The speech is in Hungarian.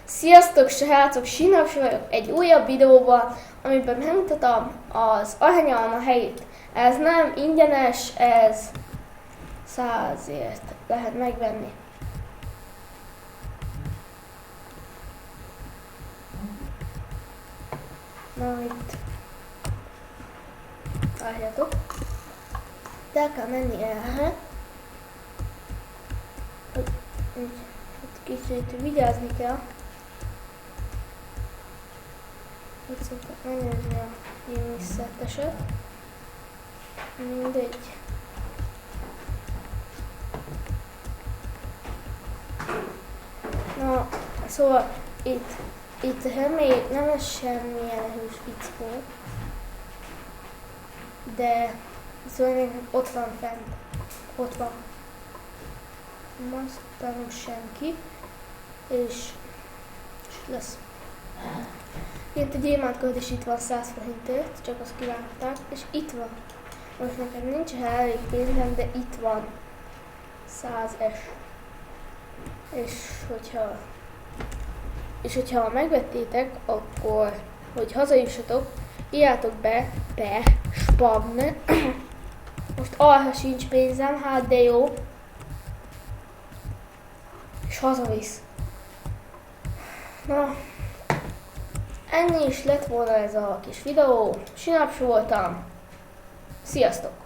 Sziasztok srácok, Sinapsi vagyok egy újabb videóban, amiben megmutatom az aranyalma helyét. Ez nem ingyenes, ez 100-ért lehet megvenni. Na itt. Várjatok. El kell menni erre. Kicsit vigyázni kell. Hogy szoktak megnézni a filmisszetteset. Mindegy. Na, szóval itt reméljük nem lesz semmilyen erős fickó. De szóval ott van fent. Ott van. Aztán senki. És lesz. Itt a gyémántköld is itt van 100 forintért, csak azt kivágták, és itt van. Most nekem nincs elég pénzem, de itt van 100-es. És hogyha megvettétek, akkor, hogy hazajussatok, írjátok be spam. Most arra sincs pénzem, hát de jó. És hazavisz. Na, ennyi is lett volna ez a kis videó. Sinapsi voltam. Sziasztok!